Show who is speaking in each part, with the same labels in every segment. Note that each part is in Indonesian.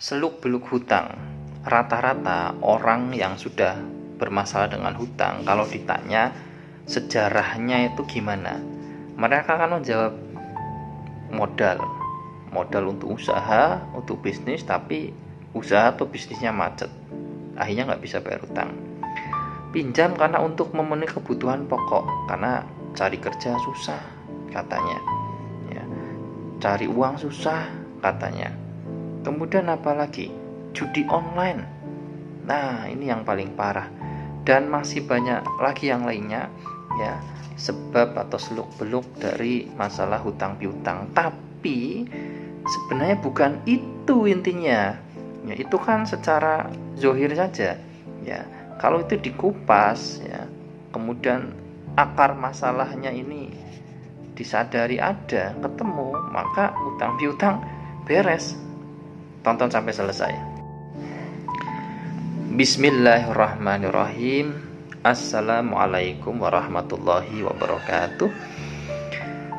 Speaker 1: seluk-beluk hutang. Rata-rata orang yang sudah bermasalah dengan hutang, kalau ditanya sejarahnya itu gimana, mereka akan menjawab modal untuk usaha, untuk bisnis, tapi usaha atau bisnisnya macet, akhirnya nggak bisa bayar hutang. Pinjam karena untuk memenuhi kebutuhan pokok, karena cari kerja susah katanya ya, cari uang susah katanya. Kemudian apalagi judi online, nah ini yang paling parah, dan masih banyak lagi yang lainnya ya, sebab atau seluk-beluk dari masalah hutang piutang. Tapi sebenarnya bukan itu intinya ya, itu kan secara zohir saja ya. Kalau itu dikupas ya, kemudian akar masalahnya ini disadari ada, ketemu, maka hutang piutang beres. Tonton sampai selesai. Bismillahirrahmanirrahim. Assalamualaikum warahmatullahi wabarakatuh.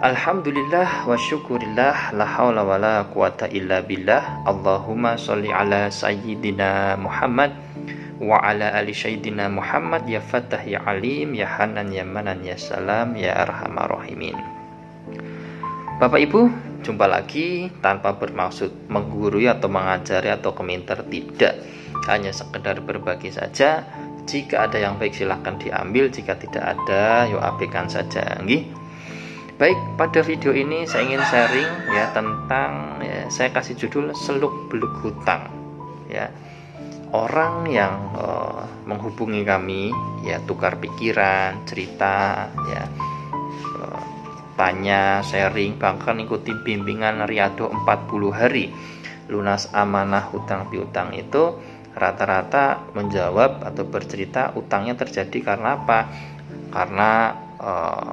Speaker 1: Alhamdulillah wa syukurillah, la haula wa la quwata illa billah. Allahumma sholli ala sayyidina Muhammad wa ala ali sayyidina Muhammad, ya Fattah ya Alim, ya Hanan ya Manan ya Salam ya Arhamar Rahimin. Bapak Ibu, jumpa lagi tanpa bermaksud menggurui atau mengajari atau komentar, tidak, hanya sekedar berbagi saja. Jika ada yang baik silahkan diambil, jika tidak ada yuk abaikan saja. Nggih. Baik, pada video ini saya ingin sharing ya tentang ya, saya kasih judul seluk beluk hutang ya. Orang yang menghubungi kami ya, tukar pikiran, cerita ya, tanya, sharing, bahkan ikuti bimbingan Riyadhah 40 hari lunas amanah hutang piutang, itu rata-rata menjawab atau bercerita utangnya terjadi karena apa? Karena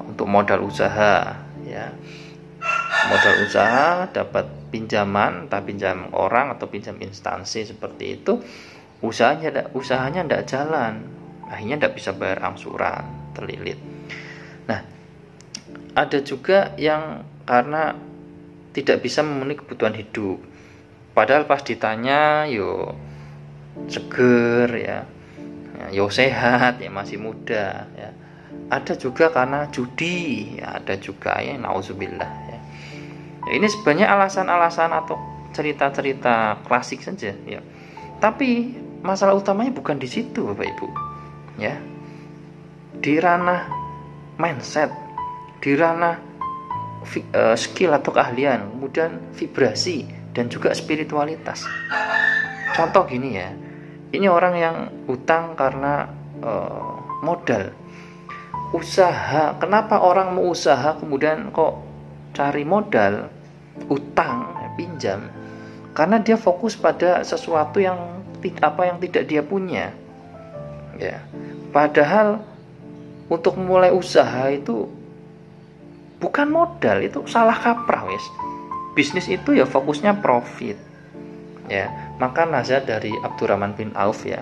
Speaker 1: untuk modal usaha ya, modal usaha dapat pinjaman, entah pinjam orang atau pinjam instansi seperti itu, usahanya tidak jalan, akhirnya tidak bisa bayar angsuran, terlilit. Nah, ada juga yang karena tidak bisa memenuhi kebutuhan hidup, padahal pas ditanya yo seger ya, yo sehat ya, masih muda ya. Ada juga karena judi ya, ada juga ya, nauzubillah ya. Ini sebenarnya alasan-alasan atau cerita-cerita klasik saja ya. Tapi masalah utamanya bukan di situ Bapak Ibu ya. Di ranah mindset, di ranah skill atau keahlian, kemudian vibrasi dan juga spiritualitas. Contoh gini ya, ini orang yang utang karena modal usaha. Kenapa orang mau usaha kemudian kok cari modal, utang, pinjam? Karena dia fokus pada sesuatu yang tidak dia punya ya. Padahal untuk mulai usaha itu bukan modal, itu salah kaprah wes. Bisnis itu ya fokusnya profit ya. Maka nasihat dari Abdurrahman bin Auf ya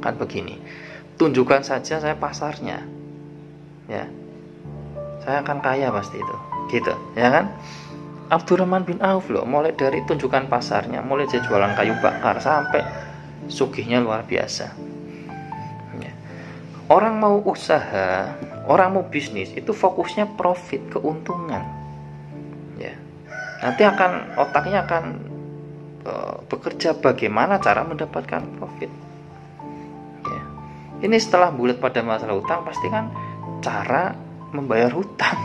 Speaker 1: kan begini, tunjukkan saja saya pasarnya ya, saya akan kaya pasti itu, gitu ya kan. Abdurrahman bin Auf loh, mulai dari tunjukkan pasarnya, mulai dari jualan kayu bakar sampai sugihnya luar biasa ya. Orang mau usaha, orang mau bisnis itu fokusnya profit, keuntungan ya. Nanti otaknya akan bekerja bagaimana cara mendapatkan profit ya. Ini setelah bulat pada masalah hutang, pasti kan cara membayar hutang.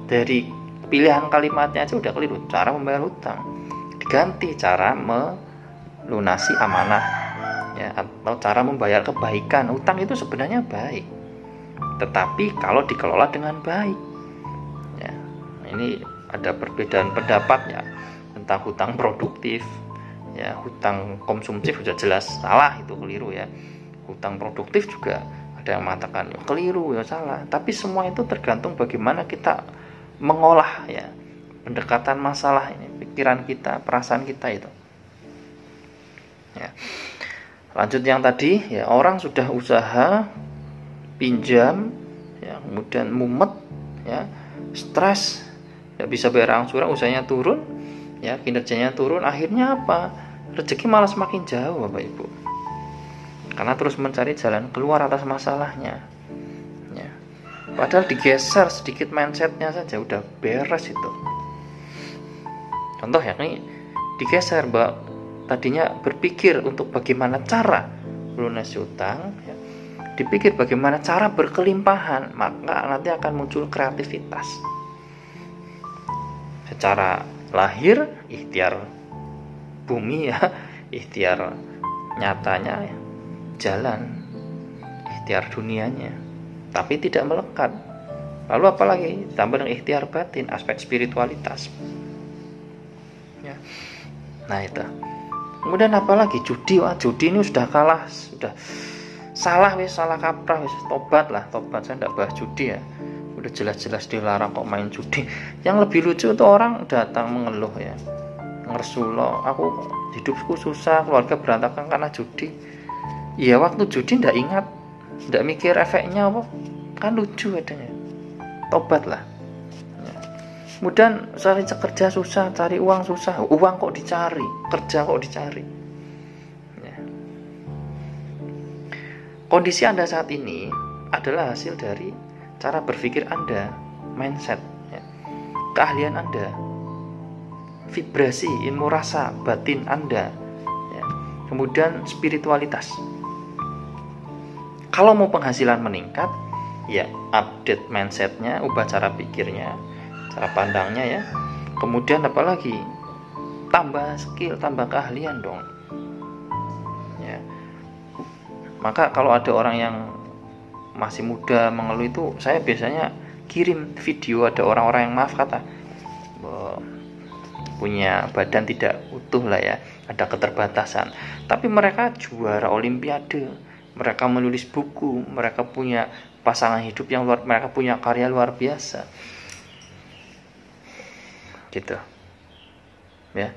Speaker 1: Dari pilihan kalimatnya aja udah keliru, cara membayar hutang, diganti cara melunasi amanah ya, atau cara membayar kebaikan. Hutang itu sebenarnya baik, tetapi kalau dikelola dengan baik ya. Ini ada perbedaan pendapat ya tentang hutang produktif ya. Hutang konsumtif sudah jelas salah, itu keliru ya. Hutang produktif juga ada yang mengatakan ya keliru ya, salah. Tapi semua itu tergantung bagaimana kita mengolah ya, pendekatan masalah ini, pikiran kita, perasaan kita itu ya. Lanjut yang tadi ya, orang sudah usaha pinjam ya, kemudian mumet ya, stres, tidak bisa bayar angsuran, usahanya turun ya, kinerjanya turun, akhirnya apa? Rezeki malah semakin jauh Bapak Ibu, karena terus mencari jalan keluar atas masalahnya ya. Padahal digeser sedikit mindsetnya saja udah beres itu. Contoh ya, nih digeser, Mbak, tadinya berpikir untuk bagaimana cara melunasi utang ya, dipikir bagaimana cara berkelimpahan, maka nanti akan muncul kreativitas. Secara lahir ikhtiar bumi ya, ikhtiar nyatanya ya, jalan, ikhtiar dunianya, tapi tidak melekat. Lalu apalagi tambah dengan ikhtiar batin, aspek spiritualitas ya. Nah itu. Kemudian apalagi judi, wah judi ini sudah kalah, sudah salah salah kaprah tobat lah, tobat. Saya tidak bahas judi ya, udah jelas-jelas dilarang kok main judi. Yang lebih lucu itu orang datang mengeluh ya, ngersulo, aku hidupku susah, keluarga berantakan karena judi. Iya, waktu judi tidak ingat, tidak mikir efeknya apa, kan lucu adanya. Tobat lah ya. Kemudian cari kerja susah, cari uang susah, uang kok dicari, kerja kok dicari ya. Kondisi Anda saat ini adalah hasil dari cara berpikir Anda, mindset ya. Keahlian Anda, vibrasi, ilmu rasa, batin Anda ya. Kemudian spiritualitas. Kalau mau penghasilan meningkat ya, update mindsetnya, ubah cara pikirnya, cara pandangnya ya. Kemudian apalagi, tambah skill, tambah keahlian dong ya. Maka kalau ada orang yang masih muda mengeluh itu, saya biasanya kirim video, ada orang-orang yang maaf kata punya badan tidak utuh lah ya, ada keterbatasan, tapi mereka juara olimpiade, mereka menulis buku, mereka punya pasangan hidup yang luar, mereka punya karya luar biasa gitu ya.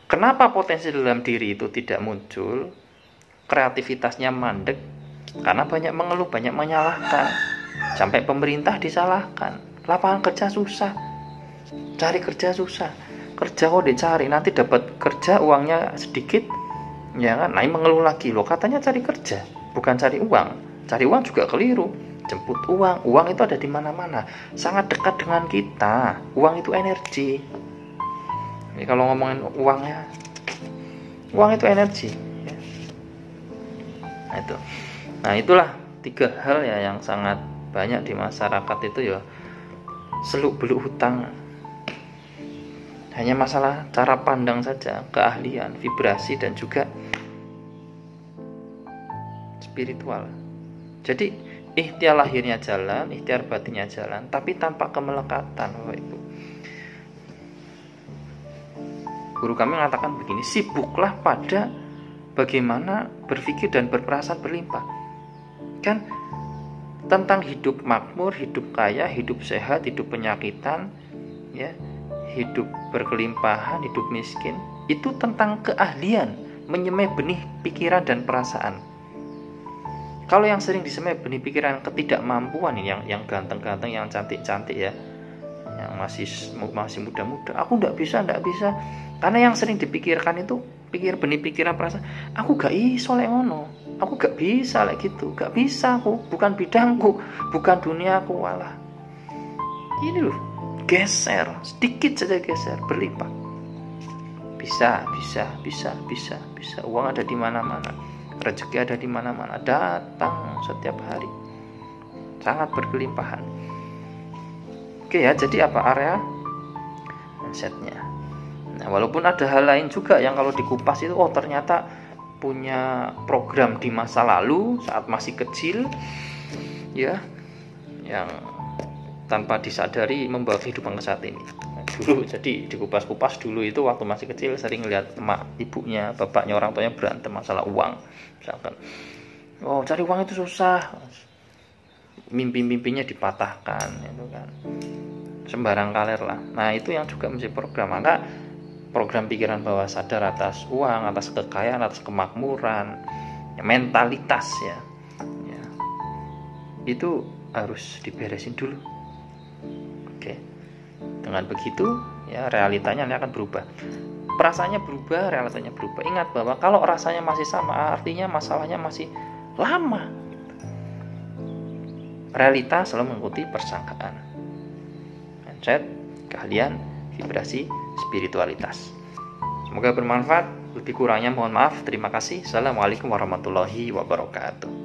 Speaker 1: Kenapa potensi dalam diri itu tidak muncul, kreativitasnya mandek? Karena banyak mengeluh, banyak menyalahkan, sampai pemerintah disalahkan, lapangan kerja susah, cari kerja susah, kerja kok dicari, nanti dapat kerja uangnya sedikit ya kan. Nah ini mengeluh lagi, loh katanya cari kerja bukan cari uang. Cari uang juga keliru, jemput uang, uang itu ada di mana-mana, sangat dekat dengan kita. Uang itu energi. Jadi kalau ngomongin uangnya, uang itu energi ya. Nah itu, nah itulah 3 hal ya yang sangat banyak di masyarakat itu ya, seluk beluk hutang. Hanya masalah cara pandang saja, keahlian, vibrasi, dan juga spiritual. Jadi ikhtiar lahirnya jalan, ikhtiar batinnya jalan, tapi tanpa kemelekatan Bapak Ibu. Guru kami mengatakan begini, sibuklah pada bagaimana berpikir dan berperasaan berlimpah. Kan tentang hidup makmur, hidup kaya, hidup sehat, hidup penyakitan ya, hidup berkelimpahan, hidup miskin, itu tentang keahlian menyemai benih pikiran dan perasaan. Kalau yang sering disemai benih pikiran ketidakmampuan ini, yang ganteng-ganteng, yang cantik-cantik ya, yang masih muda-muda, aku enggak bisa, karena yang sering dipikirkan itu benih pikiran perasaan, aku gak iso lek ngono, aku gak bisa lek gitu, gak bisa aku, bukan bidangku, bukan duniaku. Walah, ini loh, geser, sedikit saja geser, berlimpah. Bisa. Uang ada di mana-mana, rezeki ada di mana-mana, datang setiap hari, sangat berkelimpahan. Oke ya, jadi apa area mindsetnya. Nah, walaupun ada hal lain juga yang kalau dikupas itu, oh ternyata punya program di masa lalu saat masih kecil ya, yang tanpa disadari membawa kehidupan ke saat ini. Nah, dulu jadi dikupas-kupas dulu itu waktu masih kecil sering lihat emak, ibunya, bapaknya, orang tuanya berantem masalah uang. Misalkan, oh cari uang itu susah, mimpi-mimpinya dipatahkan itu kan, sembarang kaler lah. Nah itu yang juga menjadi program. Maka program pikiran bawah sadar atas uang, atas kekayaan, atas kemakmuran ya, mentalitas ya, itu harus diberesin dulu. Oke, dengan begitu ya realitanya nanti akan berubah. Perasaannya berubah, realitanya berubah. Ingat bahwa kalau rasanya masih sama, artinya masalahnya masih lama. Realita selalu mengikuti persangkaan. Mindset, keahlian, vibrasi, spiritualitas. Semoga bermanfaat. Lebih kurangnya mohon maaf. Terima kasih. Assalamualaikum warahmatullahi wabarakatuh.